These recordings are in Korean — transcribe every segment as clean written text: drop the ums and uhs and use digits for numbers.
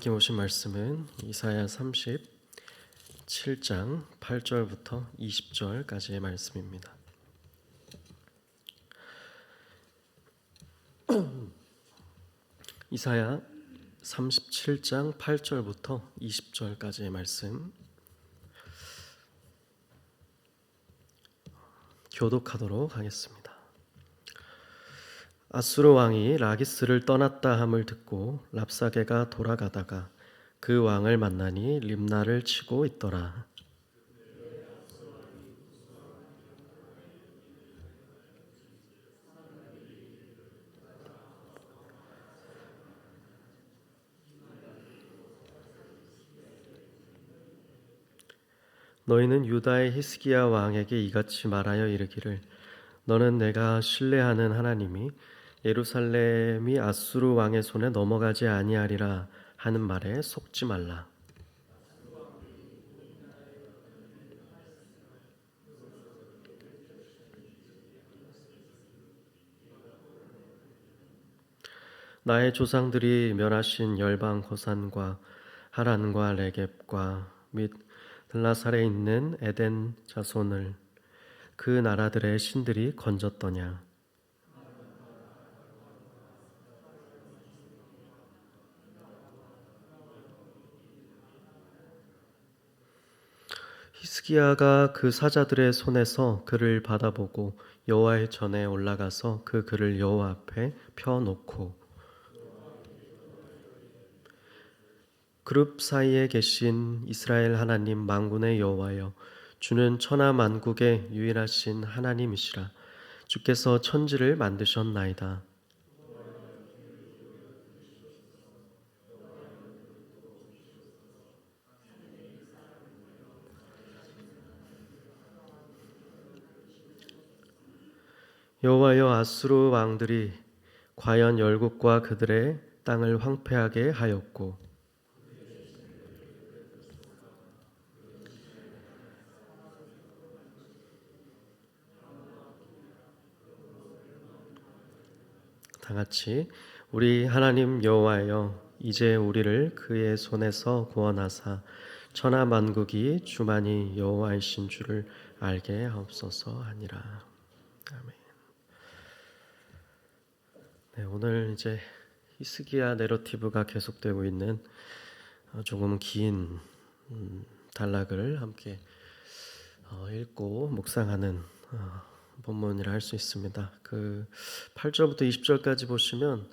함께 보신 말씀은 이사야 37장 8절부터 20절까지의 말씀입니다. 이사야 37장 8절부터 20절까지의 말씀 교독하도록 하겠습니다. 아수르 왕이 라기스를 떠났다 함을 듣고 랍사게가 돌아가다가 그 왕을 만나니 림나를 치고 있더라. 너희는 유다의 히스기야 왕에게 이같이 말하여 이르기를 너는 내가 신뢰하는 하나님이 예루살렘이 아수르 왕의 손에 넘어가지 아니하리라 하는 말에 속지 말라. 나의 조상들이 멸하신 열방 고산과 하란과 레겝과 및 들라살에 있는 에덴 자손을 그 나라들의 신들이 건졌더냐. 히스기야가 그 사자들의 손에서 그를 받아보고 여호와의 전에 올라가서 그 글을 여호와 앞에 펴놓고 그룹 사이에 계신 이스라엘 하나님 만군의 여호와여, 주는 천하 만국의 유일하신 하나님이시라. 주께서 천지를 만드셨나이다. 여호와여, 아수르 왕들이 과연 열국과 그들의 땅을 황폐하게 하였고 다같이 우리 하나님 여호와여, 이제 우리를 그의 손에서 구원하사 천하 만국이 주만이 여호와이신 줄을 알게 하옵소서 하니라. 아멘. 네, 오늘 이제 히스기야 내러티브가 계속되고 있는 조금 긴 단락을 함께 읽고 묵상하는 본문이라 할 수 있습니다. 그 8절부터 20절까지 보시면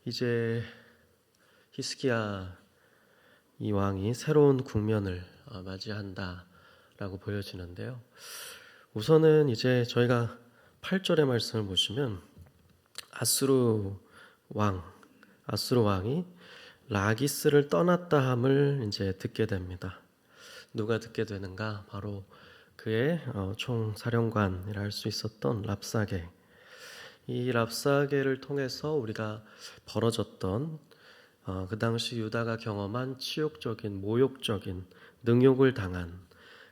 이제 히스기야 이 왕이 새로운 국면을 맞이한다라고 보여지는데요. 우선은 이제 저희가 8절의 말씀을 보시면 아수르 왕이 라기스를 떠났다 함을 이제 듣게 됩니다. 누가 듣게 되는가? 바로 그의 총사령관이라 할 수 있었던 랍사게. 이 랍사게를 통해서 우리가 벌어졌던 그 당시 유다가 경험한 치욕적인, 모욕적인 능욕을 당한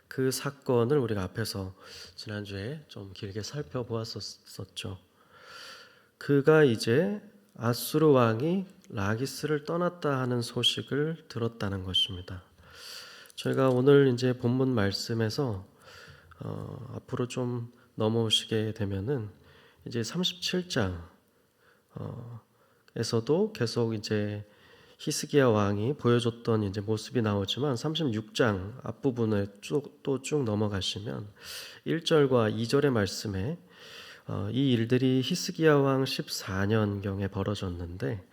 그 사건을 우리가 앞에서 지난주에 좀 길게 살펴보았었죠. 그가 이제 아수르 왕이 라기스를 떠났다 하는 소식을 들었다는 것입니다. 저희가 오늘 이제 본문 말씀에서 앞으로 좀 넘어오시게 되면은 이제 37장 에서도 계속 이제 히스기야 왕이 보여줬던 이제 모습이 나오지만 36장 앞부분에 또 쭉 넘어가시면 1절과 2절의 말씀에 이 일들이 히스기야 왕 14년경에 벌어졌는데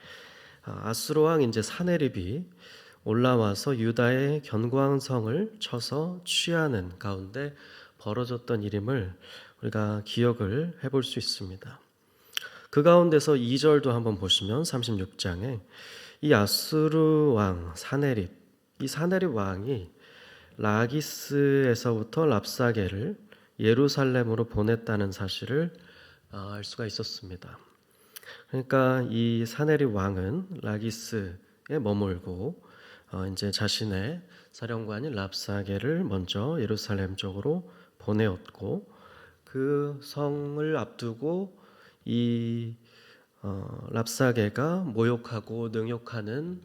아수르 왕 이제 사네립이 올라와서 유다의 견고한 성을 쳐서 취하는 가운데 벌어졌던 일임을 우리가 기억을 해볼 수 있습니다. 그 가운데서 2절도 한번 보시면 36장에 이 아수르 왕 사네립, 이 사네립 왕이 라기스에서부터 랍사게를 예루살렘으로 보냈다는 사실을 알 수가 있었습니다. 그러니까 이 사네립 왕은 라기스에 머물고 이제 자신의 사령관인 랍사게를 먼저 예루살렘 쪽으로 보내었고 그 성을 앞두고 이 랍사게가 모욕하고 능욕하는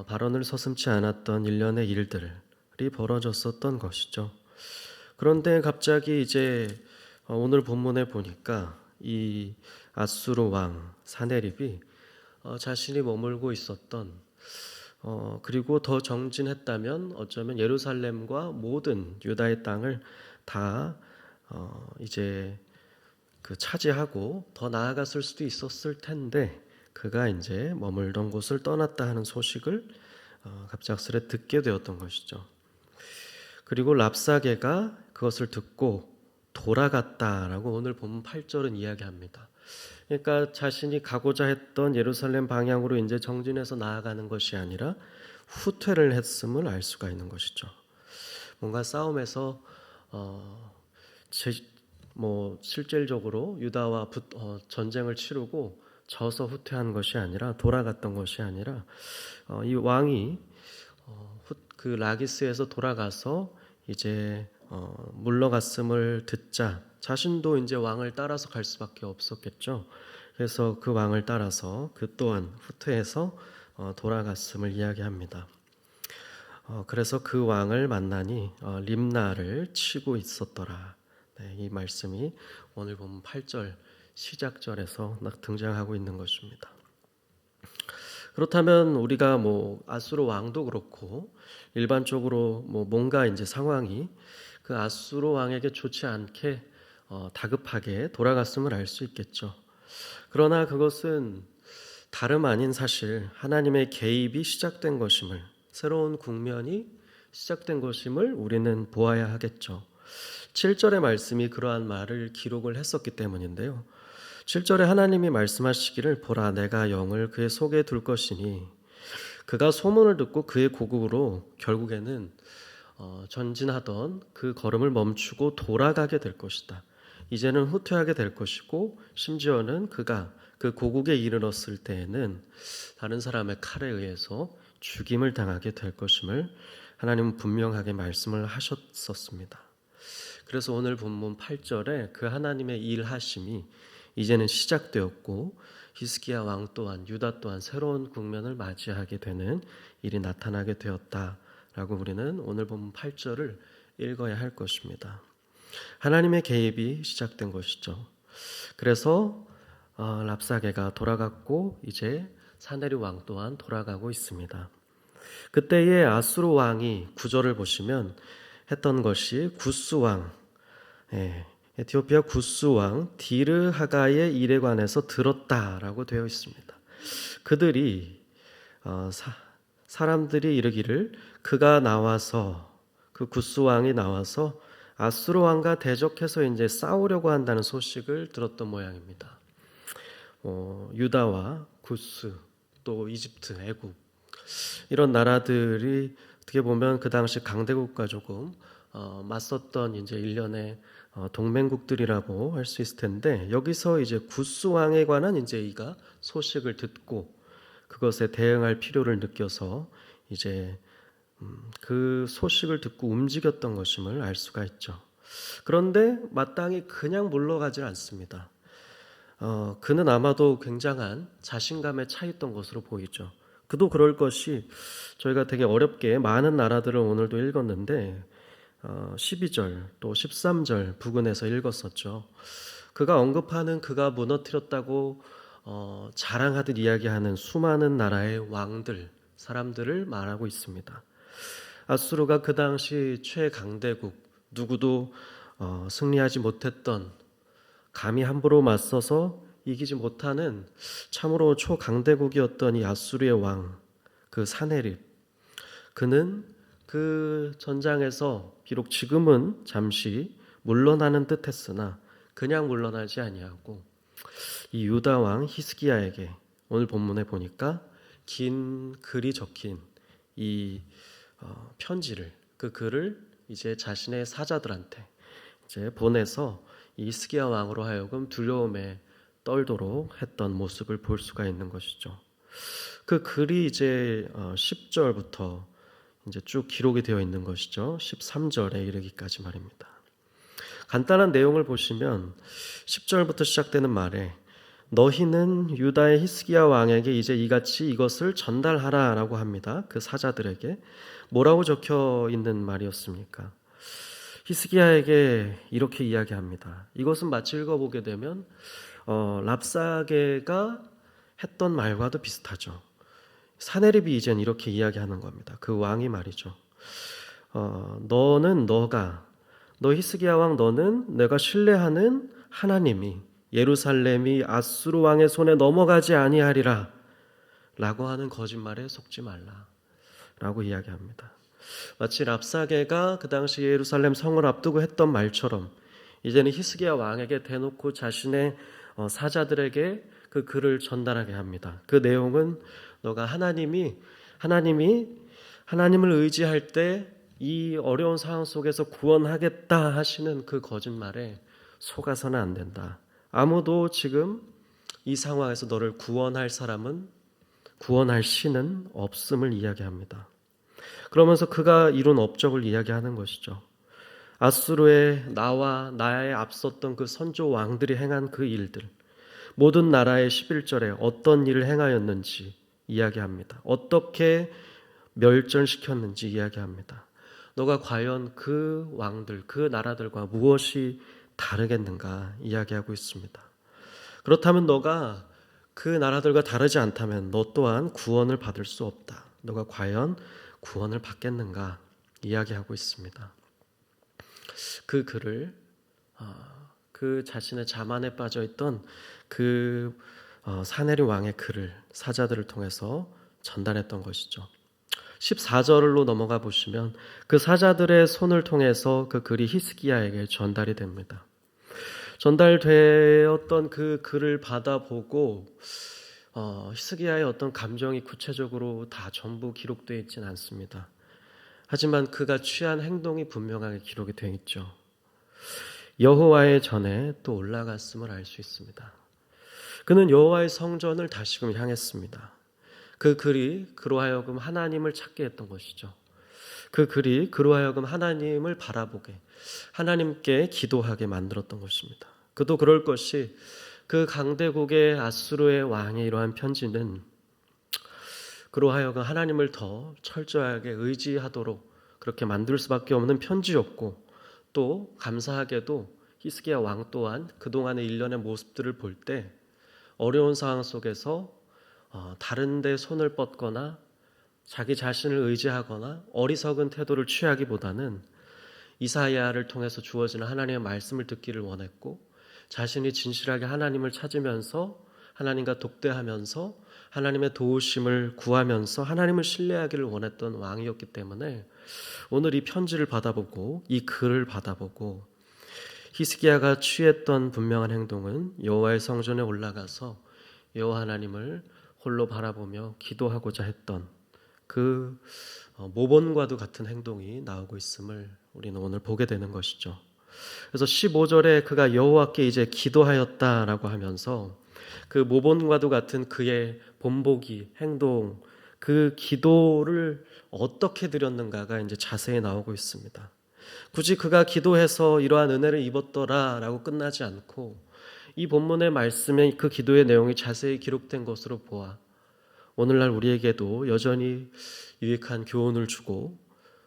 발언을 서슴지 않았던 일련의 일들이 벌어졌었던 것이죠. 그런데 갑자기 이제 오늘 본문에 보니까 이 아수르 왕 사네립이 자신이 머물고 있었던 그리고 더 정진했다면 어쩌면 예루살렘과 모든 유다의 땅을 다 이제 그 차지하고 더 나아갔을 수도 있었을 텐데 그가 이제 머물던 곳을 떠났다 하는 소식을 갑작스레 듣게 되었던 것이죠. 그리고 랍사게가 그것을 듣고 돌아갔다라고 오늘 본문 8절은 이야기합니다. 그러니까 자신이 가고자 했던 예루살렘 방향으로 이제 정진해서 나아가는 것이 아니라 후퇴를 했음을 알 수가 있는 것이죠. 뭔가 싸움에서 실질적으로 유다와 전쟁을 치르고 져서 후퇴한 것이 아니라 돌아갔던 것이 아니라 이 왕이 그 라기스에서 돌아가서 이제 물러갔음을 듣자 자신도 이제 왕을 따라서 갈 수밖에 없었겠죠. 그래서 그 왕을 따라서 그 또한 후퇴해서 돌아갔음을 이야기합니다. 그래서 그 왕을 만나니 림나를 치고 있었더라. 네, 이 말씀이 오늘 보면 8절 시작절에서 등장하고 있는 것입니다. 그렇다면 우리가 아수르 왕도 그렇고 일반적으로 뭔가 이제 상황이 그 아수르 왕에게 좋지 않게 다급하게 돌아갔음을 알 수 있겠죠. 그러나 그것은 다름 아닌 사실 하나님의 개입이 시작된 것임을, 새로운 국면이 시작된 것임을 우리는 보아야 하겠죠. 7절의 말씀이 그러한 말을 기록을 했었기 때문인데요. 7절에 하나님이 말씀하시기를 보라 내가 영을 그의 속에 둘 것이니 그가 소문을 듣고 그의 고국으로 결국에는 전진하던 그 걸음을 멈추고 돌아가게 될 것이다. 이제는 후퇴하게 될 것이고 심지어는 그가 그 고국에 이르렀을 때에는 다른 사람의 칼에 의해서 죽임을 당하게 될 것임을 하나님은 분명하게 말씀을 하셨었습니다. 그래서 오늘 본문 8절에 그 하나님의 일하심이 이제는 시작되었고 히스기야 왕 또한 유다 또한 새로운 국면을 맞이하게 되는 일이 나타나게 되었다라고 우리는 오늘 본문 8절을 읽어야 할 것입니다. 하나님의 개입이 시작된 것이죠. 그래서 랍사게가 돌아갔고 이제 사네립 왕 또한 돌아가고 있습니다. 그때의 아수르 왕이 구절을 보시면 했던 것이 구스 왕, 에티오피아 구스 왕 디르하가의 일에 관해서 들었다라고 되어 있습니다. 그들이 사람들이 이르기를 그가 나와서 그 구스 왕이 나와서 아수르 왕과 대적해서 이제 싸우려고 한다는 소식을 들었던 모양입니다. 유다와 구스 또 이집트, 애굽 이런 나라들이 어떻게 보면 그 당시 강대국과 조금 맞섰던 이제 일련의 동맹국들이라고 할 수 있을 텐데 여기서 이제 구스 왕에 관한 이제 이가 소식을 듣고 그것에 대응할 필요를 느껴서 이제 그 소식을 듣고 움직였던 것임을 알 수가 있죠. 그런데 마땅히 그냥 물러가질 않습니다. 그는 아마도 굉장한 자신감에 차 있던 것으로 보이죠. 그도 그럴 것이 저희가 되게 어렵게 많은 나라들을 오늘도 읽었는데 12절 또 13절 부근에서 읽었었죠. 그가 언급하는 그가 무너뜨렸다고 자랑하듯 이야기하는 수많은 나라의 왕들, 사람들을 말하고 있습니다. 아수르가 그 당시 최강대국, 누구도 승리하지 못했던, 감히 함부로 맞서서 이기지 못하는 참으로 초강대국이었던 이 아수르의 왕, 그 사네립, 그는 그 전장에서 비록 지금은 잠시 물러나는 듯 했으나 그냥 물러나지 아니하고 이 유다 왕 히스기야에게 오늘 본문에 보니까 긴 글이 적힌 이 편지를, 그 글을 이제 자신의 사자들한테 이제 보내서 이 히스기야 왕으로 하여금 두려움에 떨도록 했던 모습을 볼 수가 있는 것이죠. 그 글이 이제 10절부터 이제 쭉 기록이 되어 있는 것이죠. 13절에 이르기까지 말입니다. 간단한 내용을 보시면 10절부터 시작되는 말에 너희는 유다의 히스기야 왕에게 이제 이같이 이것을 전달하라라고 합니다. 그 사자들에게 뭐라고 적혀 있는 말이었습니까? 히스기야에게 이렇게 이야기합니다. 이것은 마치 읽어보게 되면 랍사게가 했던 말과도 비슷하죠. 사네립이 이젠 이렇게 이야기하는 겁니다. 그 왕이 말이죠. 너 히스기야 왕 너는 내가 신뢰하는 하나님이 예루살렘이 아수르 왕의 손에 넘어가지 아니하리라 라고 하는 거짓말에 속지 말라 라고 이야기합니다. 마치 랍사게가 그 당시 예루살렘 성을 앞두고 했던 말처럼 이제는 히스기야 왕에게 대놓고 자신의 사자들에게 그 글을 전달하게 합니다. 그 내용은 너가 하나님을 의지할 때 이 어려운 상황 속에서 구원하겠다 하시는 그 거짓말에 속아서는 안 된다. 아무도 지금 이 상황에서 너를 구원할 신은 없음을 이야기합니다. 그러면서 그가 이룬 업적을 이야기하는 것이죠. 아수르에 나와 나에 앞섰던 그 선조 왕들이 행한 그 일들, 모든 나라의 11절에 어떤 일을 행하였는지 이야기합니다. 어떻게 멸절시켰는지 이야기합니다. 너가 과연 그 왕들, 그 나라들과 무엇이 다르겠는가 이야기하고 있습니다. 그렇다면 너가 그 나라들과 다르지 않다면 너 또한 구원을 받을 수 없다. 너가 과연 구원을 받겠는가 이야기하고 있습니다. 그 글을 그 자신의 자만에 빠져있던 그 사네립 왕의 글을 사자들을 통해서 전달했던 것이죠. 14절로 넘어가 보시면 그 사자들의 손을 통해서 그 글이 히스기야에게 전달이 됩니다. 전달되었던 그 글을 받아보고 히스기야의 어떤 감정이 구체적으로 다 전부 기록되어 있지는 않습니다. 하지만 그가 취한 행동이 분명하게 기록이 되어 있죠. 여호와의 전에 또 올라갔음을 알 수 있습니다. 그는 여호와의 성전을 다시금 향했습니다. 그 글이 그로 하여금 하나님을 찾게 했던 것이죠. 그 글이 그로 하여금 하나님을 바라보게, 하나님께 기도하게 만들었던 것입니다. 그도 그럴 것이 그 강대국의 아수르의 왕의 이러한 편지는 그로 하여금 하나님을 더 철저하게 의지하도록 그렇게 만들 수밖에 없는 편지였고, 또 감사하게도 히스기야 왕 또한 그동안의 일련의 모습들을 볼 때 어려운 상황 속에서 다른 데 손을 뻗거나 자기 자신을 의지하거나 어리석은 태도를 취하기보다는 이사야를 통해서 주어지는 하나님의 말씀을 듣기를 원했고, 자신이 진실하게 하나님을 찾으면서 하나님과 독대하면서 하나님의 도우심을 구하면서 하나님을 신뢰하기를 원했던 왕이었기 때문에 오늘 이 편지를 받아보고 이 글을 받아보고 히스기야가 취했던 분명한 행동은 여호와의 성전에 올라가서 여호와 하나님을 홀로 바라보며 기도하고자 했던 그 모본과도 같은 행동이 나오고 있음을 우리는 오늘 보게 되는 것이죠. 그래서 15절에 그가 여호와께 이제 기도하였다라고 하면서 그 모본과도 같은 그의 본보기, 행동, 그 기도를 어떻게 드렸는가가 이제 자세히 나오고 있습니다. 굳이 그가 기도해서 이러한 은혜를 입었더라라고 끝나지 않고 이 본문의 말씀에 그 기도의 내용이 자세히 기록된 것으로 보아 오늘날 우리에게도 여전히 유익한 교훈을 주고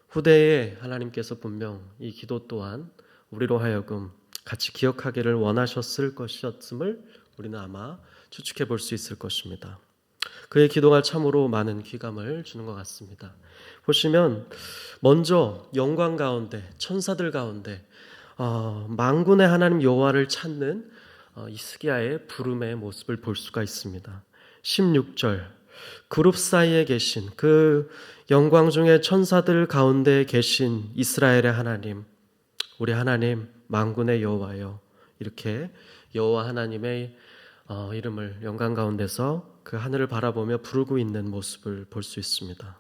후대에 하나님께서 분명 이 기도 또한 우리로 하여금 같이 기억하기를 원하셨을 것이었음을 우리는 아마 추측해 볼 수 있을 것입니다. 그의 기도가 참으로 많은 귀감을 주는 것 같습니다. 보시면 먼저 영광 가운데 천사들 가운데 만군의 하나님 여호와를 찾는 히스기야의 부름의 모습을 볼 수가 있습니다. 16절 그룹 사이에 계신 그 영광 중에 천사들 가운데 계신 이스라엘의 하나님, 우리 하나님 만군의 여호와여, 이렇게 여호와 하나님의 이름을 영광 가운데서 그 하늘을 바라보며 부르고 있는 모습을 볼 수 있습니다.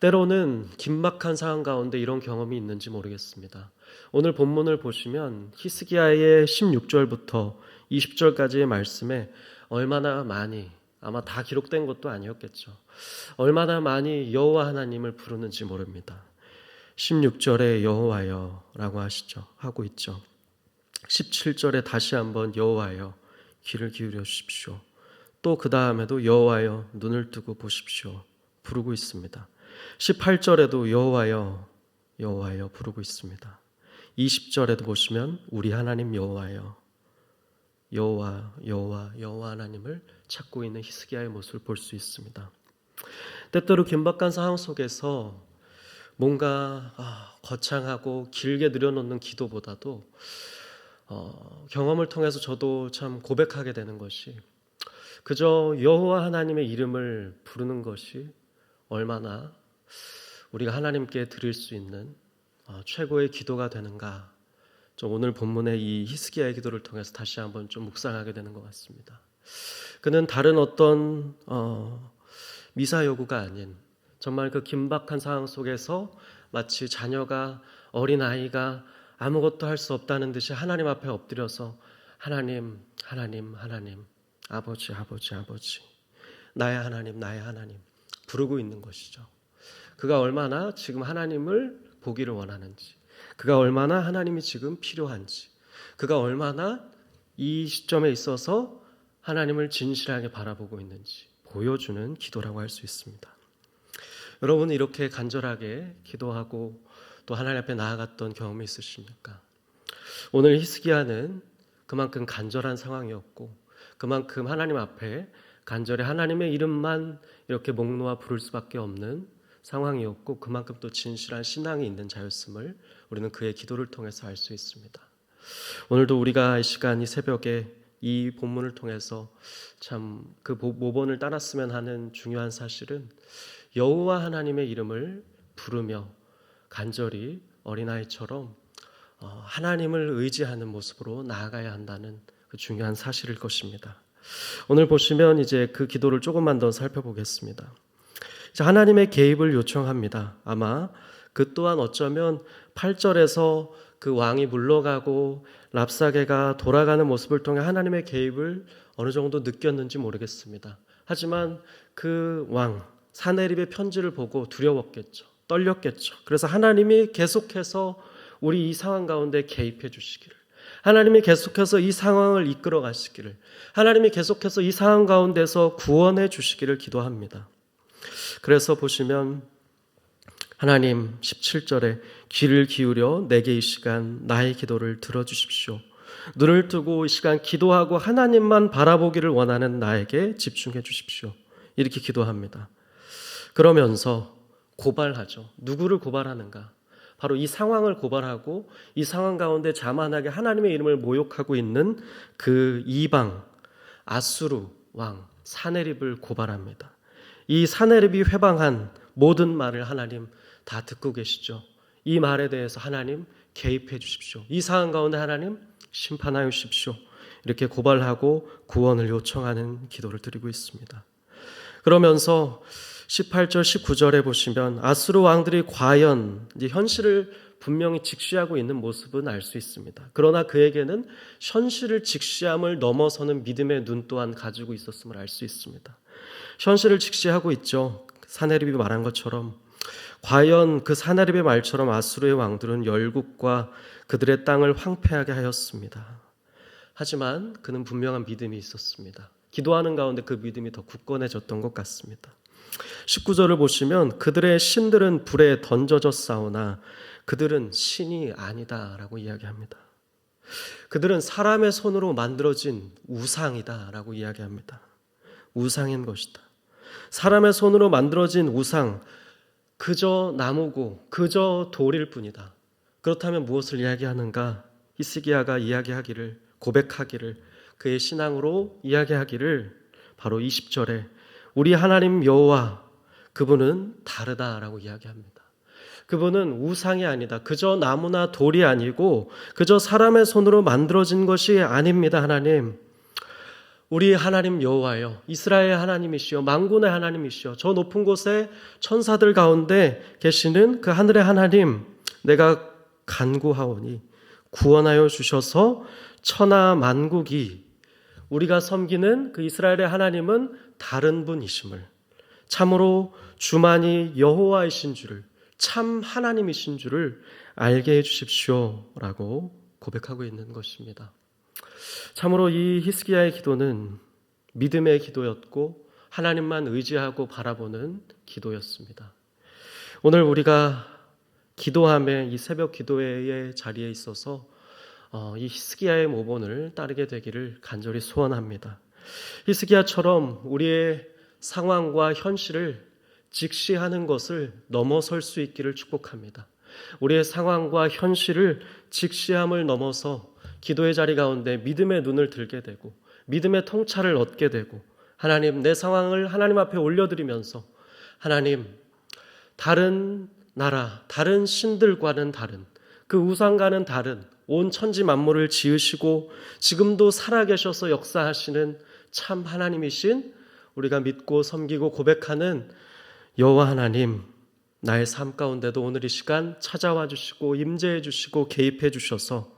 때로는 긴박한 상황 가운데 이런 경험이 있는지 모르겠습니다. 오늘 본문을 보시면 히스기야의 16절부터 20절까지의 말씀에 얼마나 많이, 아마 다 기록된 것도 아니었겠죠. 얼마나 많이 여호와 하나님을 부르는지 모릅니다. 16절에 여호와여 라고 하고 있죠. 17절에 다시 한번 여호와여, 귀를 기울여 주십시오. 또 그 다음에도 여호와여 눈을 뜨고 보십시오. 부르고 있습니다. 18절에도 여호와여 여호와여 부르고 있습니다. 20절에도 보시면 우리 하나님 여호와여 여호와 여호와 여호와 하나님을 찾고 있는 히스기야의 모습을 볼 수 있습니다. 때때로 긴박한 상황 속에서 뭔가 거창하고 길게 늘여놓는 기도보다도 경험을 통해서 저도 참 고백하게 되는 것이 그저 여호와 하나님의 이름을 부르는 것이 얼마나 우리가 하나님께 드릴 수 있는 최고의 기도가 되는가, 좀 오늘 본문의 이 히스기야의 기도를 통해서 다시 한번 좀 묵상하게 되는 것 같습니다. 그는 다른 어떤 미사 여구가 아닌 정말 그 긴박한 상황 속에서 마치 자녀가, 어린아이가 아무것도 할 수 없다는 듯이 하나님 앞에 엎드려서 하나님 하나님 하나님 아버지 아버지 아버지 나의 하나님 부르고 있는 것이죠. 그가 얼마나 지금 하나님을 보기를 원하는지, 그가 얼마나 하나님이 지금 필요한지, 그가 얼마나 이 시점에 있어서 하나님을 진실하게 바라보고 있는지 보여주는 기도라고 할 수 있습니다. 여러분은 이렇게 간절하게 기도하고 또 하나님 앞에 나아갔던 경험이 있으십니까? 오늘 히스기야는 그만큼 간절한 상황이었고 그만큼 하나님 앞에 간절히 하나님의 이름만 이렇게 목 놓아 부를 수밖에 없는 상황이었고 그만큼 또 진실한 신앙이 있는 자였음을 우리는 그의 기도를 통해서 알 수 있습니다. 오늘도 우리가 이 시간 이 새벽에 이 본문을 통해서 참 그 모본을 따랐으면 하는 중요한 사실은 여호와 하나님의 이름을 부르며 간절히 어린아이처럼 하나님을 의지하는 모습으로 나아가야 한다는 그 중요한 사실일 것입니다. 오늘 보시면 이제 그 기도를 조금만 더 살펴보겠습니다. 하나님의 개입을 요청합니다. 아마 그 또한 어쩌면 8절에서 그 왕이 물러가고 랍사게가 돌아가는 모습을 통해 하나님의 개입을 어느 정도 느꼈는지 모르겠습니다. 하지만 그 왕 사네립의 편지를 보고 두려웠겠죠. 떨렸겠죠. 그래서 하나님이 계속해서 우리 이 상황 가운데 개입해 주시기를, 하나님이 계속해서 이 상황을 이끌어 가시기를, 하나님이 계속해서 이 상황 가운데서 구원해 주시기를 기도합니다. 그래서 보시면 하나님 17절에 귀를 기울여 내게 이 시간 나의 기도를 들어주십시오. 눈을 뜨고 이 시간 기도하고 하나님만 바라보기를 원하는 나에게 집중해 주십시오. 이렇게 기도합니다. 그러면서 고발하죠. 누구를 고발하는가? 바로 이 상황을 고발하고 이 상황 가운데 자만하게 하나님의 이름을 모욕하고 있는 그 이방 아수르 왕 사네립을 고발합니다. 이 사네립이 회방한 모든 말을 하나님 다 듣고 계시죠. 이 말에 대해서 하나님 개입해 주십시오. 이 상황 가운데 하나님 심판하여 주십시오. 이렇게 고발하고 구원을 요청하는 기도를 드리고 있습니다. 그러면서 18절 19절에 보시면 아수르 왕들이 과연 이제 현실을 분명히 직시하고 있는 모습은 알 수 있습니다. 그러나 그에게는 현실을 직시함을 넘어서는 믿음의 눈 또한 가지고 있었음을 알 수 있습니다. 현실을 직시하고 있죠. 사네립이 말한 것처럼 과연 그 사네립의 말처럼 아수르의 왕들은 열국과 그들의 땅을 황폐하게 하였습니다. 하지만 그는 분명한 믿음이 있었습니다. 기도하는 가운데 그 믿음이 더 굳건해졌던 것 같습니다. 19절을 보시면 그들의 신들은 불에 던져졌사오나 그들은 신이 아니다라고 이야기합니다. 그들은 사람의 손으로 만들어진 우상이다라고 이야기합니다. 우상인 것이다. 사람의 손으로 만들어진 우상, 그저 나무고 그저 돌일 뿐이다. 그렇다면 무엇을 이야기하는가? 히스기야가 이야기하기를, 고백하기를, 그의 신앙으로 이야기하기를 바로 20절에 우리 하나님 여호와 그분은 다르다라고 이야기합니다. 그분은 우상이 아니다. 그저 나무나 돌이 아니고 그저 사람의 손으로 만들어진 것이 아닙니다. 하나님, 우리 하나님 여호와여, 이스라엘 하나님이시여, 만군의 하나님이시여, 저 높은 곳에 천사들 가운데 계시는 그 하늘의 하나님, 내가 간구하오니 구원하여 주셔서 천하 만국이 우리가 섬기는 그 이스라엘의 하나님은 다른 분이심을, 참으로 주만이 여호와이신 줄을, 참 하나님이신 줄을 알게 해 주십시오라고 고백하고 있는 것입니다. 참으로 이 히스기야의 기도는 믿음의 기도였고 하나님만 의지하고 바라보는 기도였습니다. 오늘 우리가 기도함에 이 새벽 기도회의 자리에 있어서 이 히스기야의 모본을 따르게 되기를 간절히 소원합니다. 히스기야처럼 우리의 상황과 현실을 직시하는 것을 넘어설 수 있기를 축복합니다. 우리의 상황과 현실을 직시함을 넘어서 기도의 자리 가운데 믿음의 눈을 들게 되고 믿음의 통찰을 얻게 되고 하나님, 내 상황을 하나님 앞에 올려드리면서 하나님, 다른 나라, 다른 신들과는 다른, 그 우상과는 다른 온 천지 만물을 지으시고 지금도 살아계셔서 역사하시는 참 하나님이신 우리가 믿고 섬기고 고백하는 여호와 하나님, 나의 삶 가운데도 오늘 이 시간 찾아와 주시고 임재해 주시고 개입해 주셔서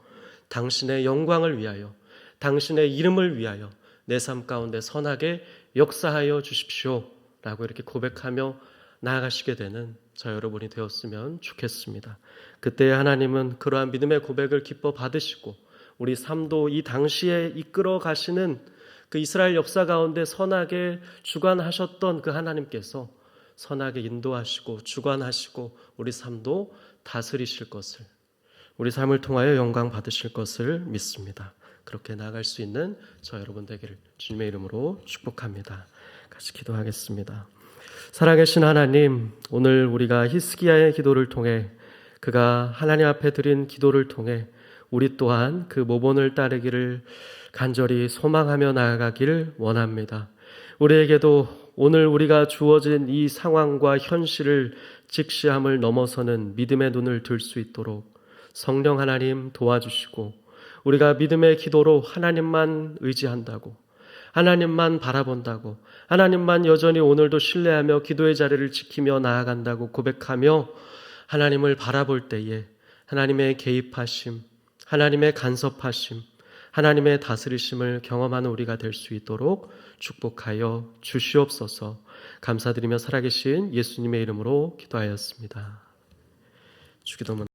당신의 영광을 위하여, 당신의 이름을 위하여 내 삶 가운데 선하게 역사하여 주십시오 라고 이렇게 고백하며 나아가시게 되는 저 여러분이 되었으면 좋겠습니다. 그때 하나님은 그러한 믿음의 고백을 기뻐 받으시고 우리 삶도 이 당시에 이끌어 가시는 그 이스라엘 역사 가운데 선하게 주관하셨던 그 하나님께서 선하게 인도하시고 주관하시고 우리 삶도 다스리실 것을, 우리 삶을 통하여 영광 받으실 것을 믿습니다. 그렇게 나아갈 수 있는 저 여러분 되기를 주님의 이름으로 축복합니다. 같이 기도하겠습니다. 살아계신 하나님, 오늘 우리가 히스기야의 기도를 통해 그가 하나님 앞에 드린 기도를 통해 우리 또한 그 모본을 따르기를 간절히 소망하며 나아가기를 원합니다. 우리에게도 오늘 우리가 주어진 이 상황과 현실을 직시함을 넘어서는 믿음의 눈을 들 수 있도록 성령 하나님 도와주시고 우리가 믿음의 기도로 하나님만 의지한다고, 하나님만 바라본다고, 하나님만 여전히 오늘도 신뢰하며 기도의 자리를 지키며 나아간다고 고백하며 하나님을 바라볼 때에 하나님의 개입하심, 하나님의 간섭하심, 하나님의 다스리심을 경험하는 우리가 될 수 있도록 축복하여 주시옵소서. 감사드리며 살아계신 예수님의 이름으로 기도하였습니다. 주기도문